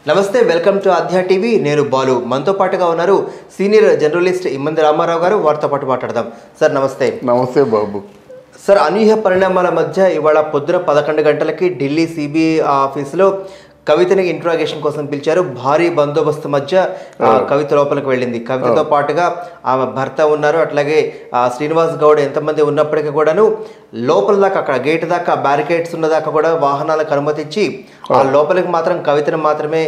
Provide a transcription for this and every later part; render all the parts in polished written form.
నమస్తే, welcome to ఆధ్యా TV. నేను బాలు. మనతో పాటుగా ఉన్నారు సీనియర్ జర్నలిస్ట్ ఇమ్మంది రామారావు గారు. వారితో పాటు మాట్లాడదాం. సార్ నమస్తే. నమస్తే బాబు. సార్, అనూహ్య పరిణామాల మధ్య ఇవాళ పొద్దున 11 గంటలకి ఢిల్లీ సిబిఐ ఆఫీసులో కవితని ఇంట్రాగేషన్ కోసం పిలిచారు. భారీ బందోబస్తు మధ్య కవిత లోపలికి వెళ్ళింది. కవితతో పాటుగా ఆమె భర్త ఉన్నారు, అట్లాగే శ్రీనివాస్ గౌడ్ ఎంతమంది ఉన్నప్పటికీ కూడాను లోపల దాకా, అక్కడ గేట్ దాకా, బ్యారికేడ్స్ ఉన్న దాకా కూడా వాహనాలకు అనుమతించి ఆ లోపలికి మాత్రం కవితను మాత్రమే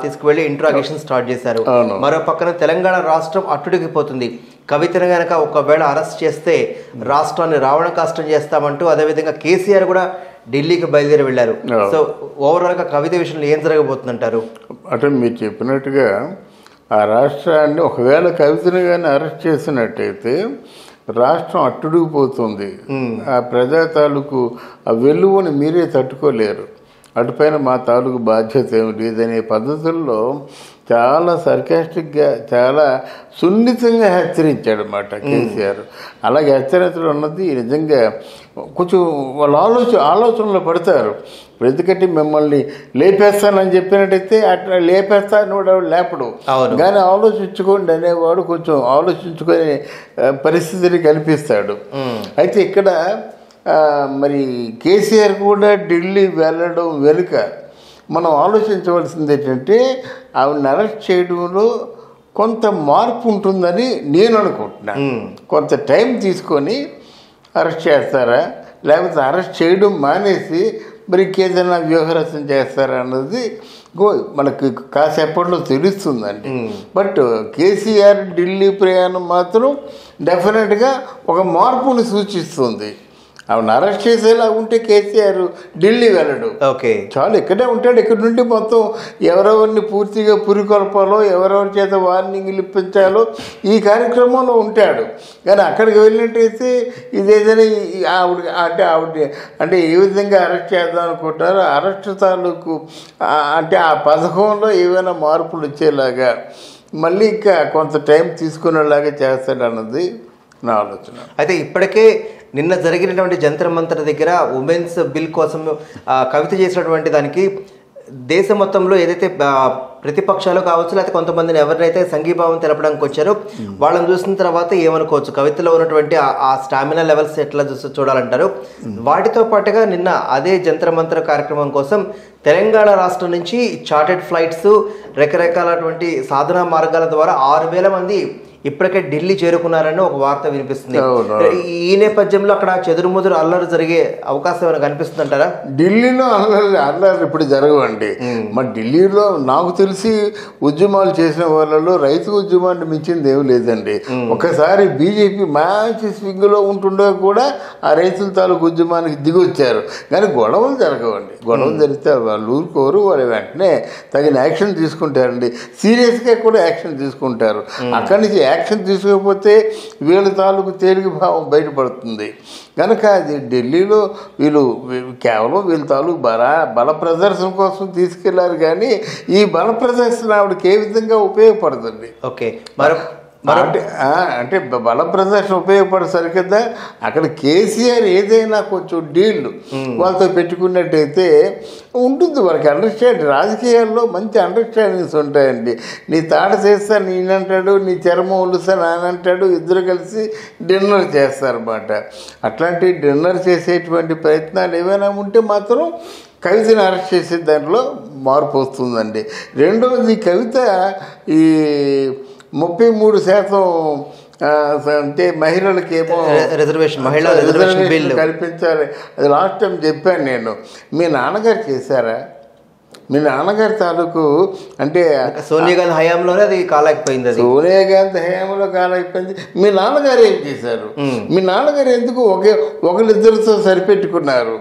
తీసుకువెళ్ళి ఇంట్రాగేషన్ స్టార్ట్ చేశారు. మరో పక్కన తెలంగాణ రాష్ట్రం అట్టుడికిపోతుంది. కవితను గనక ఒకవేళ అరెస్ట్ చేస్తే రాష్ట్రాన్ని రావణ కాష్టం చేస్తామంటూ, అదేవిధంగా కేసీఆర్ కూడా ఢిల్లీకి బయలుదేరి వెళ్ళారు. సో ఓవరాల్గా కవిత విషయంలో ఏం జరగబోతుందంటారు? అంటే మీరు చెప్పినట్టుగా ఆ రాష్ట్రాన్ని ఒకవేళ కవితను కానీ అరెస్ట్ చేసినట్టయితే రాష్ట్రం అట్టుడిగిపోతుంది. ఆ ప్రజా తాలూకు ఆ వెలువని మీరే తట్టుకోలేరు. అటుపైన మా తాలూకు బాధ్యత ఏమి లేదనే పద్ధతుల్లో చాలా సర్కాస్టిక్గా, చాలా సున్నితంగా హెచ్చరించాడు అన్నమాట కేసీఆర్. అలాగే హెచ్చరించడం అన్నది నిజంగా కొంచెం వాళ్ళు ఆలోచనలో పడతారు. ఎందుకంటే మిమ్మల్ని లేపేస్తానని చెప్పినట్టయితే అట్లా లేపేస్తాను కూడా లేపడు, కానీ ఆలోచించుకోండి అనేవాడు కొంచెం ఆలోచించుకునే పరిస్థితిని కల్పిస్తాడు. అయితే ఇక్కడ మరి కేసీఆర్ కూడా ఢిల్లీ వెళ్ళడం వెనుక మనం ఆలోచించవలసింది ఏంటంటే ఆవిడని అరెస్ట్ చేయడంలో కొంత మార్పు ఉంటుందని నేను అనుకుంటున్నాను. కొంత టైం తీసుకొని అరెస్ట్ చేస్తారా, లేకపోతే అరెస్ట్ చేయడం మానేసి మరి ఇంకేదైనా వ్యూహరచన చేస్తారా అన్నది మనకి కాసేపట్లో తెలుస్తుందండి. బట్ కేసీఆర్ ఢిల్లీ ప్రయాణం మాత్రం డెఫినెట్గా ఒక మార్పుని సూచిస్తుంది. ఆవిడ అరెస్ట్ చేసేలా ఉంటే కేసీఆర్ ఢిల్లీ వెళ్ళడు, చాలు ఇక్కడే ఉంటాడు. ఇక్కడ నుండి మొత్తం ఎవరెవరిని పూర్తిగా పురికొల్పాలో, ఎవరెవరి చేత వార్నింగ్లు ఇప్పించాలో ఈ కార్యక్రమంలో ఉంటాడు. కానీ అక్కడికి వెళ్ళినట్టయితే ఇదేదైనా అంటే ఏ విధంగా అరెస్ట్ చేద్దాం అనుకుంటారో అరెస్ట్ తాలూకు అంటే ఆ పథకంలో ఏవైనా మార్పులు వచ్చేలాగా మళ్ళీ ఇంకా కొంత టైం తీసుకునేలాగా చేస్తాడన్నది నా ఆలోచన. అయితే ఇప్పటికే నిన్న జరిగినటువంటి జంతర్ మంతర్ దగ్గర ఉమెన్స్ బిల్ కోసం కవిత చేసినటువంటి దానికి దేశ మొత్తంలో ఏదైతే ప్రతిపక్షాలు కావచ్చు, లేకపోతే కొంతమందిని ఎవరినైతే సంఘీభావం తెలపడానికి వచ్చారో వాళ్ళని చూసిన తర్వాత ఏమనుకోవచ్చు, కవితలో ఉన్నటువంటి ఆ స్టామినా లెవెల్స్ ఎట్లా చూడాలంటారు? వాటితో పాటుగా నిన్న అదే జంతర్ మంతర్ కార్యక్రమం కోసం తెలంగాణ రాష్ట్రం నుంచి చార్టెడ్ ఫ్లైట్స్, రకరకాలటువంటి సాధనా మార్గాల ద్వారా 6,000 మంది ఇప్పటికే ఢిల్లీ చేరుకున్నారని ఒక వార్త వినిపిస్తుంది. ఈ నేపథ్యంలో అక్కడ చెదురుముదురు అల్లరి జరిగే అవకాశం ఏమైనా కనిపిస్తుంది అంటారా? ఢిల్లీలో అల్లరి ఇప్పుడు జరగవండి. మరి ఢిల్లీలో నాకు తెలిసి ఉద్యమాలు చేసిన వాళ్ళలో రైతు ఉద్యమాన్ని మించింది ఏమి లేదండి. ఒకసారి బీజేపీ మంచి స్వింగ్లో ఉంటుండే కూడా ఆ రైతుల తాలూకు ఉద్యమానికి దిగొచ్చారు. కానీ గొడవలు జరగవండి. గొడవలు జరిగితే వాళ్ళు ఊరుకోరు, వాళ్ళు వెంటనే తగిన యాక్షన్ తీసుకుంటారండి. సీరియస్గా కూడా యాక్షన్ తీసుకుంటారు. అక్కడి నుంచి యాక్షన్ తీసుకోకపోతే వీళ్ళ తాలూకు తేలిక భావం బయటపడుతుంది. కనుక అది ఢిల్లీలో వీళ్ళు కేవలం వీళ్ళ తాలూకు బల ప్రదర్శన కోసం తీసుకెళ్లారు. కానీ ఈ బల ప్రదర్శన ఆవిడకి ఏ విధంగా ఉపయోగపడుతుంది? అంటే బల ప్రదర్శన ఉపయోగపడేసరి కదా అక్కడ కేసీఆర్ ఏదైనా కొంచెం డీల్ వాళ్ళతో పెట్టుకున్నట్టయితే ఉంటుంది. వాళ్ళకి అండర్స్టాండింగ్, రాజకీయాల్లో మంచి అండర్స్టాండింగ్స్ ఉంటాయండి. నీ తాట చేస్తా నేనంటాడు, నీ చర్మం ఉలుస్తా నానంటాడు, ఇద్దరు కలిసి డిన్నర్ చేస్తారన్నమాట. అట్లాంటి డిన్నర్ చేసేటువంటి ప్రయత్నాలు ఏమైనా ఉంటే మాత్రం కవితని అరెస్ట్ చేసే దాంట్లో మార్పు వస్తుందండి. రెండవది, కవిత ఈ 33% అంటే మహిళలకేమో రిజర్వేషన్ కల్పించాలి. అది లాస్ట్ టైం చెప్పాను నేను. మీ నాన్నగారు చేశారా? మీ నాన్నగారి తాలూకు అంటే సోనియా గాంధీ హయాంలోనే అది కాలేకపోయింది. సోనియా గాంధీ హయాంలో కాలేకపోయింది. మీ నాన్నగారు ఏం చేశారు? మీ నాన్నగారు ఎందుకు ఒకరిద్దరితో సరిపెట్టుకున్నారు?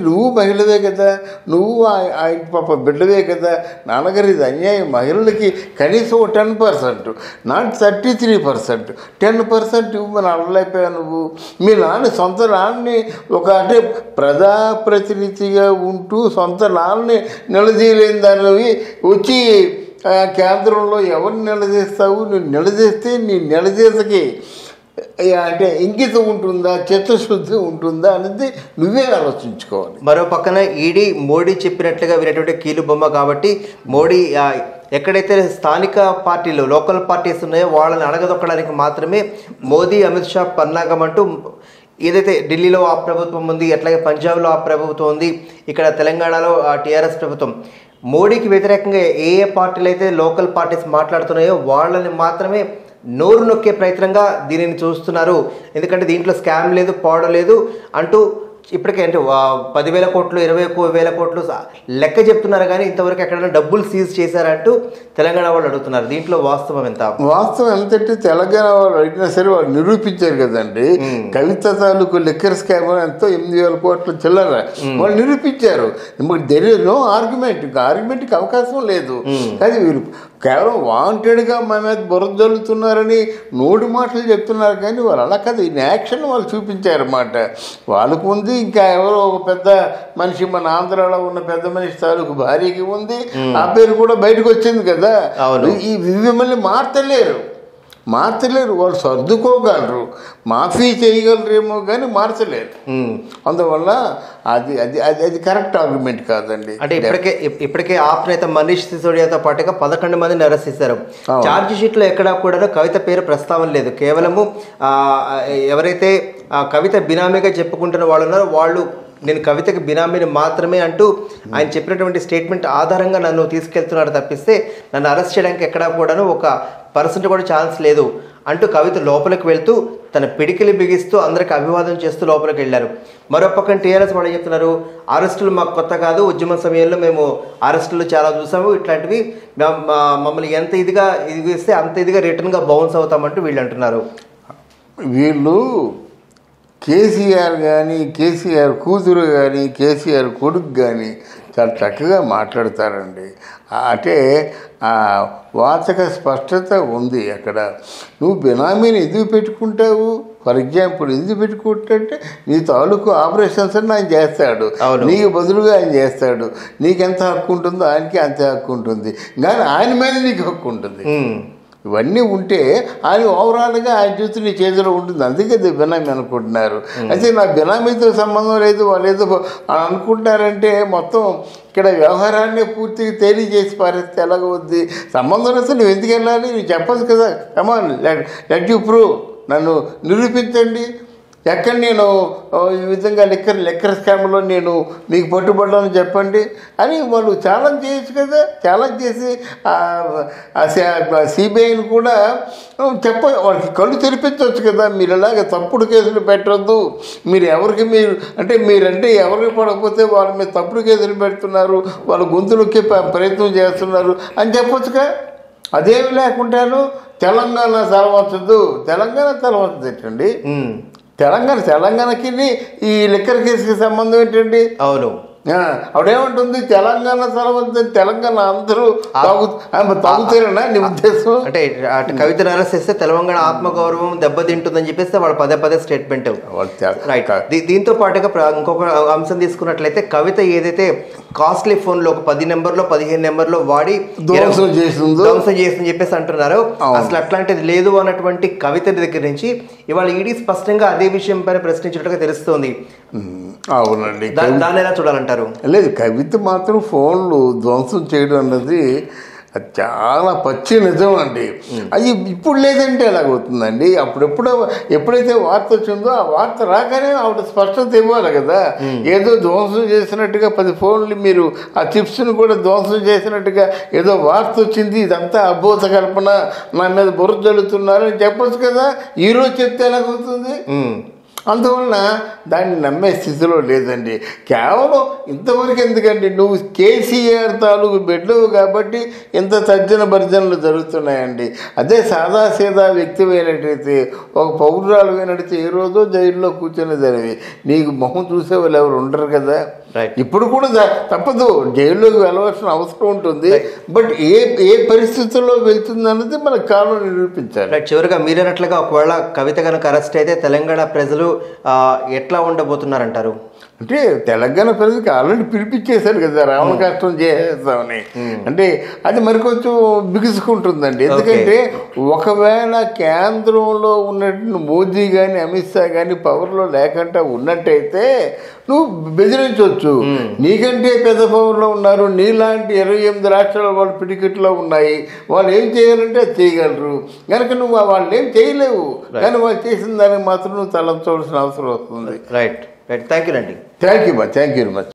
నువ్వు మహిళవే కదా, నువ్వు ఆ ఇంటి పాప బిడ్డవే కదా. నాన్నగారు ఇది అన్యాయం. మహిళలకి కనీసం 10%, నాట్ 33%, 10% ఇవ్వమని అడగలేకపోయా నువ్వు. మీ సొంత నాన్నని అంటే ప్రజాప్రతినిధిగా ఉంటూ సొంత నాన్నని నిలదీయలేని దానివి వచ్చి కేంద్రంలో ఎవరిని నిలదీస్తావు? నువ్వు నిలదీస్తే నీ నిలదీతకి అంటే ఇంకితం ఉంటుందా, చిత్తశుద్ధి ఉంటుందా అనేది నువ్వే ఆలోచించుకోవాలి. మరో పక్కన ఈడీ మోడీ చెప్పినట్లుగా వినేటువంటి కీలుబొమ్మ కాబట్టి మోడీ ఎక్కడైతే స్థానిక పార్టీలు లోకల్ పార్టీస్ ఉన్నాయో వాళ్ళని అడగదొక్కడానికి మాత్రమే మోదీ అమిత్ షా పన్నాగం అంటూ ఏదైతే ఢిల్లీలో ఆ ప్రభుత్వం ఉంది, అట్లాగే పంజాబ్లో ఆ ప్రభుత్వం ఉంది, ఇక్కడ తెలంగాణలో టీఆర్ఎస్ ప్రభుత్వం, మోడీకి వ్యతిరేకంగా ఏ ఏ పార్టీలు అయితే లోకల్ పార్టీస్ మాట్లాడుతున్నాయో వాళ్ళని మాత్రమే నోరు నొక్కే ప్రయత్నంగా దీనిని చూస్తున్నారు. ఎందుకంటే దీంట్లో స్కామ్ లేదు, పాడు లేదు అంటూ ఇప్పటికే అంటే 10,000 కోట్లు 20,000 కోట్లు లెక్క చెప్తున్నారు, కానీ ఇంతవరకు ఎక్కడైనా డబ్బులు సీజ్ చేశారంటూ తెలంగాణ వాళ్ళు అడుగుతున్నారు. దీంట్లో వాస్తవం ఎంత? వాస్తవం ఎంతంటే తెలంగాణ వాళ్ళు అడిగినా సరే వాళ్ళు నిరూపించారు కదండి. కవిత తాలూకు లిక్కర్ స్కామ్ ఎంతో 8,000 కోట్ల చిల్లర వాళ్ళు నిరూపించారు. దెర్ ఇస్ నో ఆర్గ్యుమెంట్కి అవకాశం లేదు. కానీ వీరు కేవలం వాంటెడ్గా మా మీద బురద జల్లుతున్నారని నోటి మాటలు చెప్తున్నారు, కానీ వాళ్ళు అలా కాదు, ఇన్ యాక్షన్ వాళ్ళు చూపించారన్నమాట. వాళ్ళకు ఉంది, ఇంకా ఎవరో ఒక పెద్ద మనిషి మన ఆంధ్రాలో ఉన్న పెద్ద మనిషి తాలూకు భార్యకి ఉంది, ఆ పేరు కూడా బయటకు వచ్చింది కదా. ఈ మిమ్మల్ని మార్చలేరు, వాళ్ళు సర్దుకోగలరు, మాఫీ చేయగలరేమో కానీ మార్చలేరు. అందువల్ల అది అది అది అది కరెక్ట్ ఆర్గ్యుమెంట్ కాదండి. అంటే ఇప్పటికే ఆప్ నేత మనీష్ సిసోడియాతో పాటుగా 11 మందిని అరెస్ట్ చేశారు. ఛార్జ్ షీట్ లో ఎక్కడా కూడా కవిత పేరు ప్రస్తావన లేదు. కేవలము ఎవరైతే కవిత బినామీగా చెప్పుకుంటున్న వాళ్ళు ఉన్నారో వాళ్ళు నేను కవితకి బినామీని మాత్రమే అంటూ ఆయన చెప్పినటువంటి స్టేట్మెంట్ ఆధారంగా నన్ను తీసుకెళ్తున్నాడు తప్పిస్తే నన్ను అరెస్ట్ చేయడానికి ఎక్కడా కూడాను 1% కూడా ఛాన్స్ లేదు అంటూ కవిత లోపలికి వెళ్తూ తన పిడికిలి బిగిస్తూ అందరికి అభివాదం చేస్తూ లోపలికి వెళ్ళారు. మరో పక్కన టీఆర్ఎస్ వాళ్ళు చెప్తున్నారు, అరెస్టులు మాకు కొత్త కాదు, ఉద్యమ సమయంలో మేము అరెస్టులు చాలా చూసాము, ఇట్లాంటివి మమ్మల్ని ఎంత ఇదిగా ఇస్తే అంత ఇదిగా రిటర్న్గా బౌన్స్ అవుతామంటూ వీళ్ళు అంటున్నారు. వీళ్ళు కేసీఆర్ కానీ, కేసీఆర్ కూతురు కానీ, కేసీఆర్ కొడుకు కానీ చాలా చక్కగా మాట్లాడతారండి. అంటే వాచక స్పష్టత ఉంది అక్కడ. నువ్వు బినామీని ఎందుకు పెట్టుకుంటావు? ఫర్ ఎగ్జాంపుల్ ఎందుకు పెట్టుకుంటే నీ తాలూకు ఆపరేషన్స్ అని ఆయన చేస్తాడు, నీకు బదులుగా ఆయన చేస్తాడు. నీకెంత హక్కు ఉంటుందో ఆయనకి అంతే హక్కు ఉంటుంది, కానీ ఆయన మీద నీకు హక్కు ఉంటుంది. ఇవన్నీ ఉంటే ఆయన ఓవరాల్గా ఆయన చూసి నీ చేతిలో ఉంటుంది. అందుకే బినామీ అనుకుంటున్నారు. అయితే నా బినామీతో సంబంధం లేదు వాళ్ళు ఏదో అనుకుంటారంటే మొత్తం ఇక్కడ వ్యవహారాన్ని పూర్తిగా తెలియజేసి పారేస్తే ఎలాగవుద్ది? సంబంధం వస్తే నువ్వు ఎందుకు వెళ్ళాలి? నువ్వు చెప్పచ్చు కదా, కమాన్ లెట్ యు ప్రూవ్, నన్ను నిరూపించండి, ఎక్కడ నేను ఈ విధంగా లెక్కర్ స్కామ్లో నేను మీకు పట్టుబడ్డాను చెప్పండి అని వాళ్ళు ఛాలెంజ్ చేయొచ్చు కదా. ఛాలెంజ్ చేసి సిబిఐని కూడా వాళ్ళకి కళ్ళు తెరిపించవచ్చు కదా. మీరు ఇలాగ తప్పుడు కేసులు పెట్టద్దు, మీరు మీరంటే ఎవరికి పడకపోతే వాళ్ళ మీద తప్పుడు కేసులు పెడుతున్నారు, వాళ్ళ గొంతులకి ప్రయత్నం చేస్తున్నారు అని చెప్పొచ్చుగా. అదేమి లేకుండాను తెలంగాణ తలవచ్చదు ఏంటండి? తెలంగాణకి ఈ లిక్కర్ కేసుకి సంబంధం ఏంటండి? అవును, అప్పుడేమంటుంది, తెలంగాణ తలవద్దని తెలంగాణ అందరూ తాగుతారనా నీ ఉద్దేశం? అంటే కవితను అరెస్ట్ చేస్తే తెలంగాణ ఆత్మగౌరవం దెబ్బతింటుందని చెప్పేస్తే వాళ్ళు పదే స్టేట్మెంట్. రైట్. దీంతో పాటుగా ఇంకొక అంశం తీసుకున్నట్లయితే కవిత ఏదైతే కాస్ట్లీ ఫోన్లో ఒక 10 నెంబర్లో 15 నెంబర్లో వాడి ధ్వంసం చేస్తుందని చెప్పేసి అంటున్నారు. అసలు అట్లాంటిది లేదు అన్నటువంటి కవిత దగ్గర నుంచి ఇవాళ ఈడీ స్పష్టంగా అదే విషయం పైన ప్రశ్నించినట్టుగా తెలుస్తోంది. అవునండి, దాన్ని ఎలా చూడాలంటారు? లేదు, కవిత మాత్రం ఫోన్లు ధ్వంసం చేయడం అన్నది అది చాలా పచ్చి నిజం అండి. అది ఇప్పుడు లేదంటే ఎలాగవుతుందండి? ఎప్పుడైతే వార్త వచ్చిందో ఆ వార్త రాగానే ఆవిడ స్పష్టత ఇవ్వాలి కదా. ఏదో ధ్వంసం చేసినట్టుగా 10 ఫోన్లు మీరు ఆ చిప్స్ను కూడా ధ్వంసం చేసినట్టుగా ఏదో వార్త వచ్చింది, ఇదంతా అబోధ కల్పన, నా మీద బుర్ర జల్లుతున్నారని చెప్పొచ్చు కదా. ఈరోజు చెప్తే ఎలాగవుతుంది? అందువలన దాన్ని నమ్మే స్థితిలో లేదండి. కేవలం ఇంతవరకు ఎందుకండి, నువ్వు కేసీఆర్ తాలూకు బిడ్డవు కాబట్టి ఇంత తర్జన భర్జనలు జరుగుతున్నాయండి. అదే సాదాసీదా వ్యక్తిమైనట్టయితే, ఒక పౌరురాలుగానడితే ఏ రోజో జైల్లో కూర్చొని జరిగి నీకు మొహం చూసే వాళ్ళు ఎవరు ఉండరు కదా. ఇప్పుడు కూడా తప్పదు, జైల్లోకి వెళ్ళవలసిన అవసరం ఉంటుంది. బట్ ఏ పరిస్థితుల్లో వెళ్తుంది అన్నది మనకు కాలం నిరూపించాలి. చివరిగా మీరన్నట్లుగా ఒకవేళ కవిత కనుక అరెస్ట్ అయితే తెలంగాణ ప్రజలు ఎట్లా ఉండబోతున్నారంటారు? అంటే తెలంగాణ ప్రజలకు ఆల్రెడీ పిలిపించేశారు కదా రావణ కష్టం చేసేస్తామని. అంటే అది మరి కొంచెం బిగుసుకుంటుందండి. ఎందుకంటే ఒకవేళ కేంద్రంలో ఉన్నటువంటి మోదీ కానీ అమిత్ షా కానీ పవర్లో లేకుండా ఉన్నట్టయితే నువ్వు బెదిరించవచ్చు. నీకంటే పెద్ద పవర్లో ఉన్నారు, నీలాంటి 28 రాష్ట్రాల వాళ్ళు పిటికెట్లో ఉన్నాయి, వాళ్ళు ఏం చేయాలంటే అది చేయగలరు కనుక నువ్వు వాళ్ళు ఏం చేయలేవు. కానీ వాళ్ళు చేసిన దానికి మాత్రం నువ్వు తలంచవలసిన అవసరం వస్తుంది. రైట్ థ్యాంక్ యూ అండి. Thank you very much.